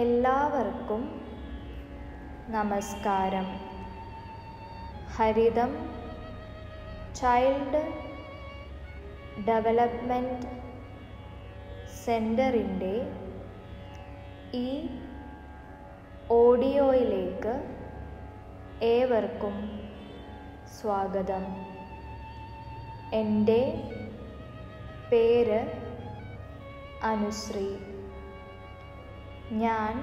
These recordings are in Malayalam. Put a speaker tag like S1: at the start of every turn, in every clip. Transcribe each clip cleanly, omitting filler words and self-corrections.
S1: എല്ലാവർക്കും നമസ്കാരം. ഹരിതം ചൈൽഡ് ഡെവലപ്മെൻറ്റ് സെൻറ്ററിൻ്റെ ഈ ഓഡിയോയിലേക്ക് ഏവർക്കും സ്വാഗതം. എൻ്റെ പേര് അനുശ്രീ. ഞാൻ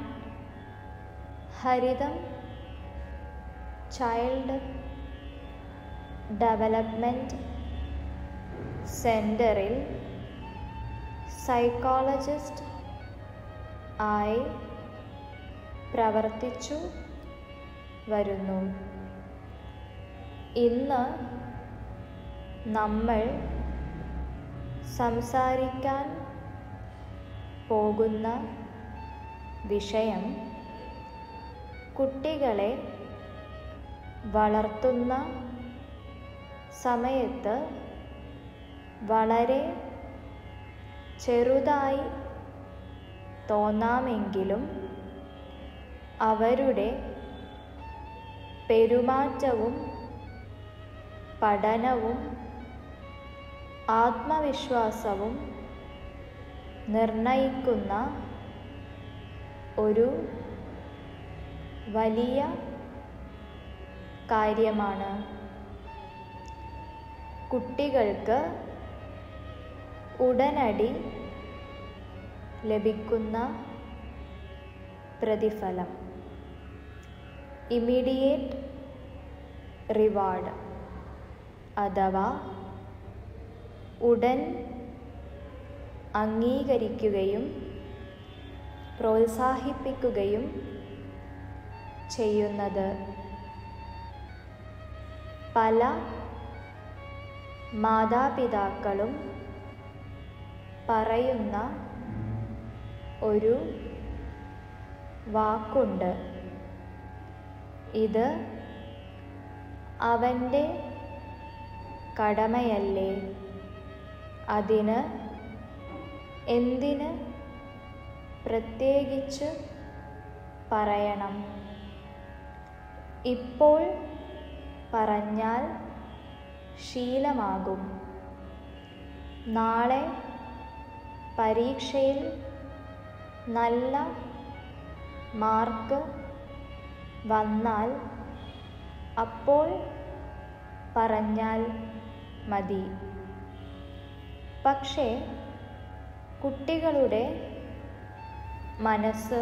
S1: ഹരിതം ചൈൽഡ് ഡെവലപ്മെൻറ്റ് സെൻറ്ററിൽ സൈക്കോളജിസ്റ്റ് ആയി പ്രവർത്തിച്ചു വരുന്നു. ഇന്ന് നമ്മൾ സംസാരിക്കാൻ പോകുന്ന വിഷയം കുട്ടികളെ വളർത്തുന്ന സമയത്ത് വളരെ ചെറുതായി തോന്നാമെങ്കിലും അവരുടെ പെരുമാറ്റവും പഠനവും ആത്മവിശ്വാസവും നിർണയിക്കുന്ന ഒരു വലിയ കാര്യമാണ്. കുട്ടികൾക്ക് ഉടനടി ലഭിക്കുന്ന പ്രതിഫലം, ഇമ്മീഡിയേറ്റ് റിവാർഡ് അഥവാ ഉടൻ അംഗീകരിക്കുകയും പ്രോത്സാഹിപ്പിക്കുകയും ചെയ്യുന്നത് പല മാതാപിതാക്കളും പറയുന്ന ഒരു വാക്കുണ്ട്. ഇത് അവൻ്റെ കടമയല്ലേ, അതിന് എന്തിന് പ്രത്യേകിച്ച് പറയണം, ഇപ്പോൾ പറഞ്ഞാൽ ശീലമാകും, നാളെ പരീക്ഷയിൽ നല്ല മാർക്ക് വന്നാൽ അപ്പോൾ പറഞ്ഞാൽ മതി. പക്ഷേ കുട്ടികളുടെ മനസ്സ്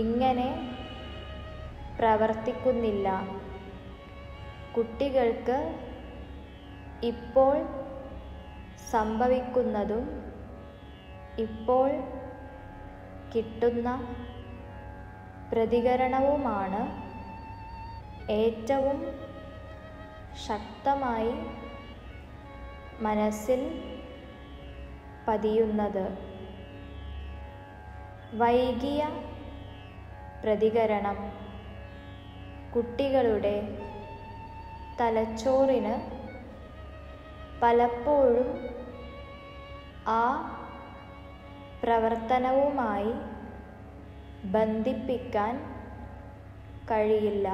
S1: ഇങ്ങനെ പ്രവർത്തിക്കുന്നില്ല. കുട്ടികൾക്ക് ഇപ്പോൾ സംഭവിക്കുന്നതും ഇപ്പോൾ കിട്ടുന്ന പ്രതികരണവുമാണ് ഏറ്റവും ശക്തമായി മനസ്സിൽ പതിയുന്നത്. വൈകിയ പ്രതികരണം കുട്ടികളുടെ തലച്ചോറിന് പലപ്പോഴും ആ പ്രവർത്തനവുമായി ബന്ധിപ്പിക്കാൻ കഴിയില്ല.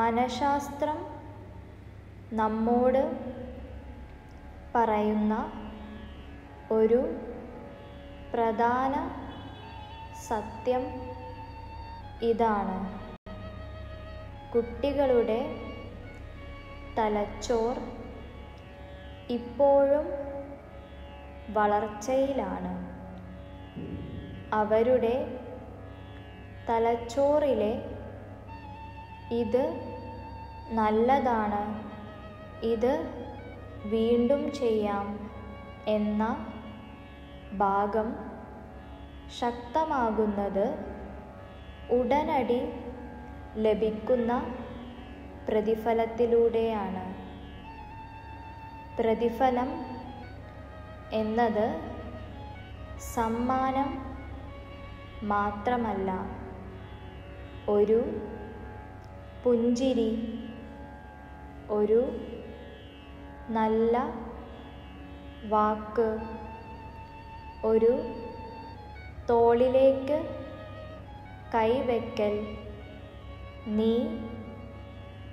S1: മനഃശാസ്ത്രം നമ്മോട് പറയുന്ന ഒരു പ്രധാന സത്യം ഇതാണ്: കുട്ടികളുടെ തലച്ചോർ ഇപ്പോഴും വളർച്ചയിലാണ്. അവരുടെ തലച്ചോറിലെ ഇത് നല്ലതാണ്, ഇത് വീണ്ടും ചെയ്യാം എന്ന ഭാഗം ശക്തമാകുന്നത് ഉടനടി ലഭിക്കുന്ന പ്രതിഫലത്തിലൂടെയാണ്. പ്രതിഫലം എന്നത് സമ്മാനം മാത്രമല്ല, ഒരു പുഞ്ചിരി, ഒരു നല്ല വാക്ക്, ഒരു തോളിലേക്ക് കൈവയ്ക്കൽ, നീ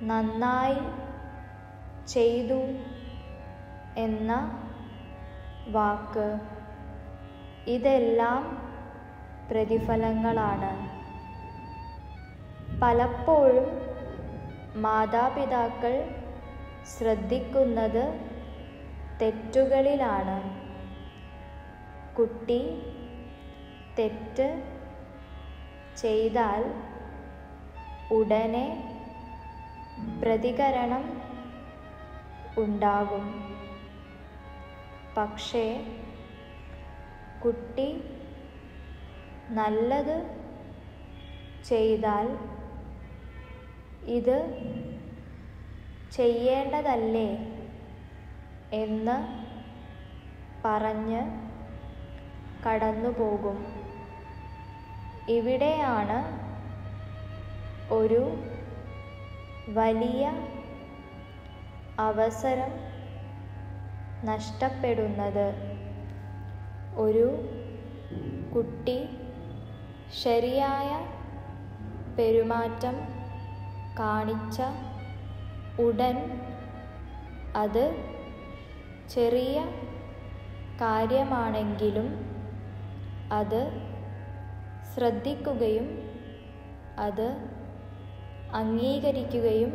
S1: നന്നായി ചെയ്തു എന്ന വാക്ക്, ഇതെല്ലാം പ്രതിഫലങ്ങളാണ്. പലപ്പോഴും മാതാപിതാക്കൾ ശ്രദ്ധിക്കുന്നത് തെറ്റുകളിലാണ്. കുട്ടി തെറ്റ് ചെയ്താൽ ഉടനെ പ്രതികരണം ഉണ്ടാകും. പക്ഷേ കുട്ടി നല്ലത് ചെയ്താൽ ഇത് ചെയ്യേണ്ടതല്ലേ എന്ന് പറഞ്ഞ് കടന്നുപോകും. ഇവിടെയാണ് ഒരു വലിയ അവസരം നഷ്ടപ്പെടുന്നത്. ഒരു കുട്ടി ശരിയായ പെരുമാറ്റം കാണിച്ച ഉടൻ അത് ചെറിയ കാര്യമാണെങ്കിലും അത് ശ്രദ്ധിക്കുകയും അത് അംഗീകരിക്കുകയും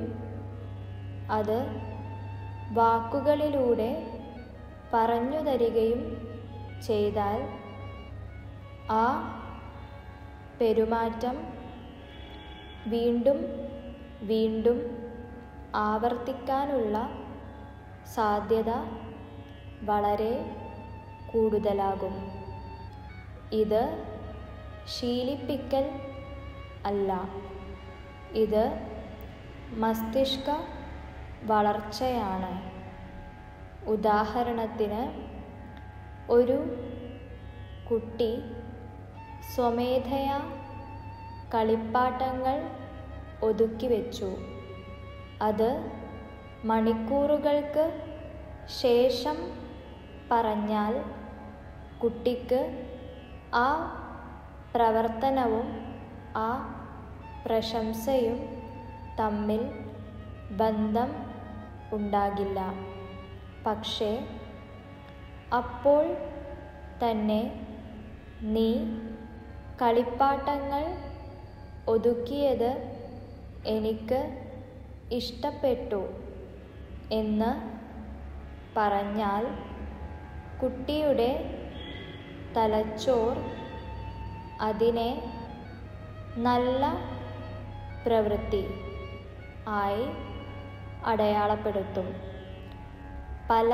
S1: അത് വാക്കുകളിലൂടെ പറഞ്ഞു തരികയും ചെയ്താൽ ആ പെരുമാറ്റം വീണ്ടും വീണ്ടും ആവർത്തിക്കാനുള്ള സാധ്യത വളരെ കൂടുതലാകും. ഇത് ശീലിപ്പിക്കൽ അല്ല, ഇത് മസ്തിഷ്ക വളർച്ചയാണ്. ഉദാഹരണത്തിന്, ഒരു കുട്ടി സ്വമേധയാ കളിപ്പാട്ടങ്ങൾ ഒതുക്കി വെച്ചു. അത് മണിക്കൂറുകൾക്ക് ശേഷം പറഞ്ഞാൽ കുട്ടിക്ക് ആ പ്രവർത്തനവും ആ പ്രശംസയും തമ്മിൽ ബന്ധം ഉണ്ടാകില്ല. പക്ഷേ അപ്പോൾ തന്നെ നീ കളിപ്പാട്ടങ്ങൾ ഒതുക്കിയത് എനിക്ക് ഇഷ്ടപ്പെട്ടു എന്ന് പറഞ്ഞാൽ കുട്ടിയുടെ തലച്ചോർ അതിനെ നല്ല പ്രവൃത്തി ആയി അടയാളപ്പെടുത്തും. പല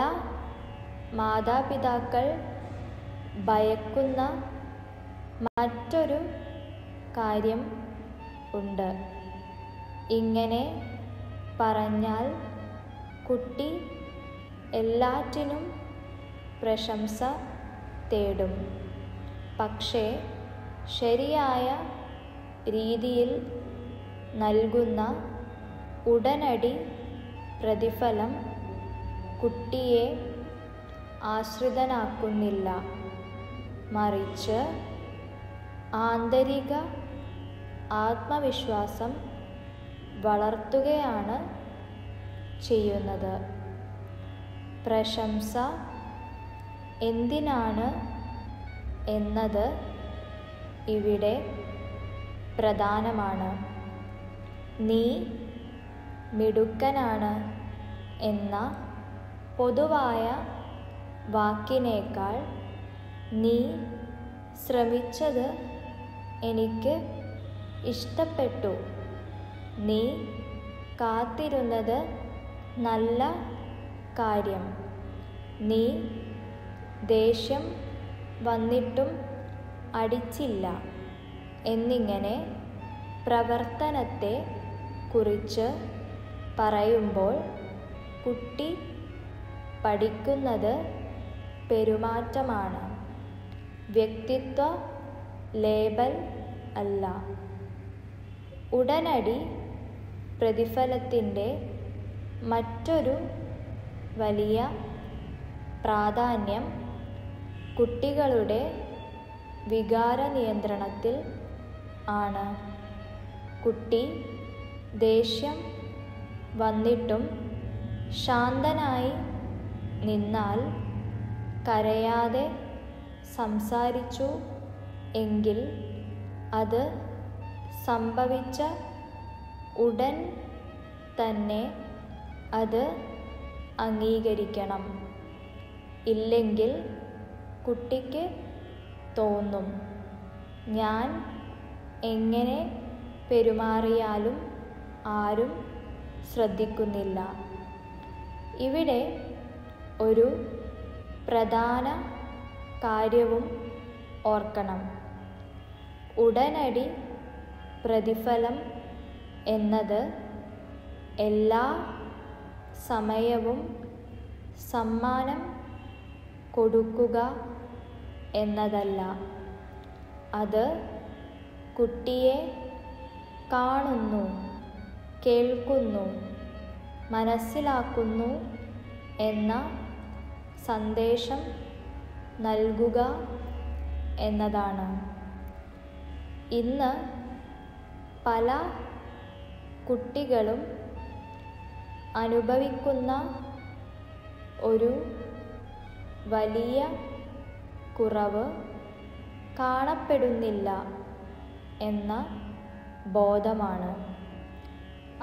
S1: മാതാപിതാക്കൾ ഭയക്കുന്ന മറ്റൊരു കാര്യം ഉണ്ട്. ഇങ്ങനെ പറഞ്ഞാൽ കുട്ടി എല്ലാറ്റിനും പ്രശംസ തേടും. പക്ഷേ ശരിയായ രീതിയിൽ നൽകുന്ന ഉടനടി പ്രതിഫലം കുട്ടിയെ ആശ്രിതനാക്കുന്നില്ല, മറിച്ച് ആന്തരിക ആത്മവിശ്വാസം വളർത്തുകയാണ് ചെയ്യുന്നത്. പ്രശംസ എന്തിനാണ് എന്നത് ഇവിടെ പ്രധാനമാണ്. നീ മിടുക്കനാണ് എന്ന പൊതുവായ വാക്കിനേക്കാൾ നീ ശ്രമിച്ചത് എനിക്ക് ഇഷ്ടപ്പെട്ടു, നീ കാത്തിരുന്നത് നല്ല കാര്യം, നീ ദേഷ്യം വന്നിട്ടും അടിച്ചില്ല എന്നിങ്ങനെ പ്രവർത്തനത്തെ കുറിച്ച് പറയുമ്പോൾ കുട്ടി പഠിക്കുന്നത് പെരുമാറ്റമാണ്, വ്യക്തിത്വ ലേബൽ അല്ല. ഉടനടി പ്രതിഫലത്തിൻ്റെ മറ്റൊരു വലിയ പ്രാധാന്യം കുട്ടികളുടെ വികാര നിയന്ത്രണത്തിൽ ആണ്. കുട്ടി ദേഷ്യം വന്നിട്ടും ശാന്തനായി നിന്നാൽ, കരയാതെ സംസാരിച്ചു എങ്കിൽ അത് സംഭവിച്ച ഉടൻ തന്നെ അത് അംഗീകരിക്കണം. ഇല്ലെങ്കിൽ കുട്ടിക്ക് തോന്നും, ഞാൻ എങ്ങനെ പെരുമാറിയാലും ആരും ശ്രദ്ധിക്കുന്നില്ല. ഇവിടെ ഒരു പ്രധാന കാര്യവും ഓർക്കണം. ഉടനടി പ്രതിഫലം എന്നത് എല്ലാ സമയവും സമ്മാനം കൊടുക്കുക എന്നതല്ല. അത് കുട്ടിയെ കാണുന്നു, കേൾക്കുന്നു, മനസ്സിലാക്കുന്നു എന്ന സന്ദേശം നൽകുക എന്നതാണ്. ഇന്ന് പല കുട്ടികളും അനുഭവിക്കുന്ന ഒരു വലിയ കുറവ് കാണപ്പെടുന്നില്ല എന്ന ബോധമാണ്.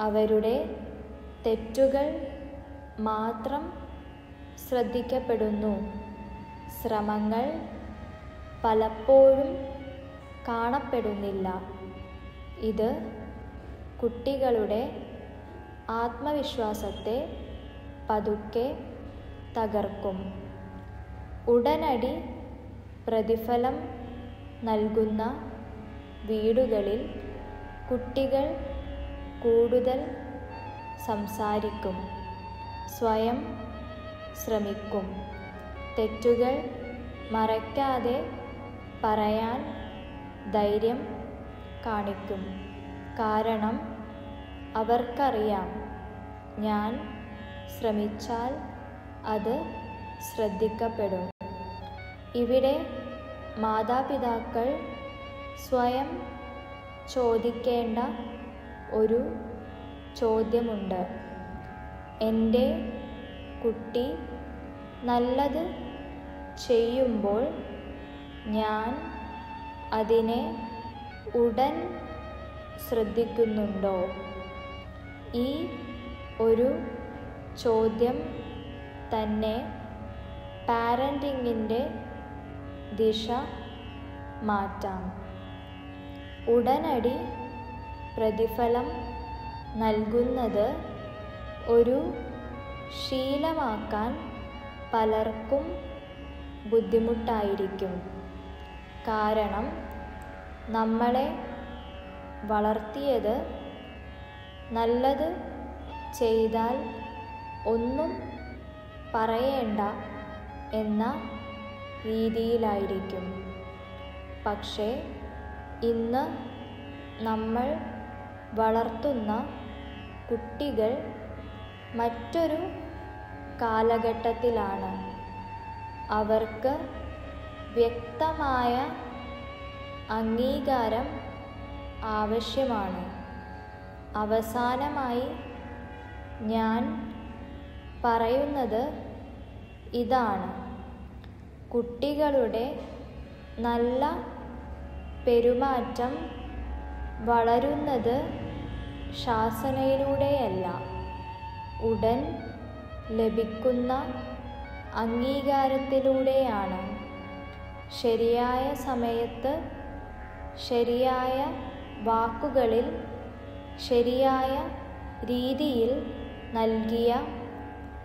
S1: അവരുടെ തെറ്റുകൾ മാത്രം ശ്രദ്ധിക്കപ്പെടുന്നു. ശ്രമങ്ങൾ പലപ്പോഴും കാണപ്പെടുന്നില്ല. ഇത് കുട്ടികളുടെ ആത്മവിശ്വാസത്തെ പതുക്കെ തകർക്കും. ഉടനടി പ്രതിഫലം നൽകുന്ന വീടുകളിൽ കുട്ടികൾ കൂടുതൽ സംസാരിക്കും, സ്വയം ശ്രമിക്കും, തെറ്റുകൾ മറയ്ക്കാതെ പറയാൻ ധൈര്യം കാണിക്കും. കാരണം അവർക്കറിയാം, ഞാൻ ശ്രമിച്ചാൽ അത് ശ്രദ്ധിക്കപ്പെടും. ഇവിടെ മാതാപിതാക്കൾ സ്വയം ചോദിക്കേണ്ട ഒരു ചോദ്യമുണ്ട്. എൻ്റെ കുട്ടി നല്ലത് ചെയ്യുമ്പോൾ ഞാൻ അതിനെ ഉടൻ ശ്രദ്ധിക്കുന്നുണ്ടോ? ഈ ഒരു ചോദ്യം തന്നെ പാരൻറ്റിങ്ങിൻ്റെ ദിശ മാറ്റാം. ഉടനടി പ്രതിഫലം നൽകുന്നത് ഒരു ശീലമാക്കാൻ പലർക്കും ബുദ്ധിമുട്ടായിരിക്കും. കാരണം നമ്മളെ വളർത്തിയത് നല്ലത് ചെയ്താൽ ഒന്നും പറയേണ്ട എന്ന രീതിയിലായിരിക്കും. പക്ഷേ ഇന്ന് നമ്മൾ വളർത്തുന്ന കുട്ടികൾ മറ്റൊരു കാലഘട്ടത്തിലാണ്. അവർക്ക് വ്യക്തമായ അംഗീകാരം ആവശ്യമാണ്. അവസാനമായി ഞാൻ പറയുന്നത് ഇതാണ്: കുട്ടികളുടെ നല്ല പെരുമാറ്റം വളരുന്നത് ശാസനയിലൂടെയല്ല, ഉടൻ ലഭിക്കുന്ന അംഗീകാരത്തിലൂടെയാണ്. ശരിയായ സമയത്ത് ശരിയായ വാക്കുകളിൽ ശരിയായ രീതിയിൽ നൽകിയ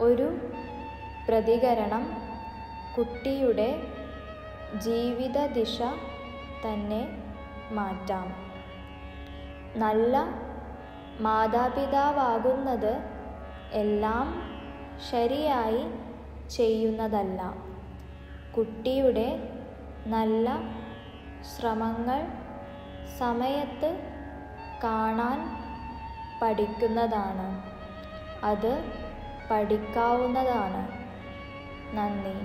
S1: ഒരു പ്രതികരണം കുട്ടിയുടെ ജീവിത ദിശ തന്നെ മാറ്റാം. നല്ല മാതാപിതാവാകുന്നത് എല്ലാം ശരിയായി ചെയ്യുന്നതല്ല. കുട്ടിയുടെ നല്ല ശ്രമങ്ങൾ സമയത്ത് കാണാൻ പഠിക്കുന്നതാണ്. അത് പഠിക്കാവുന്നതാണ്. നന്ദി.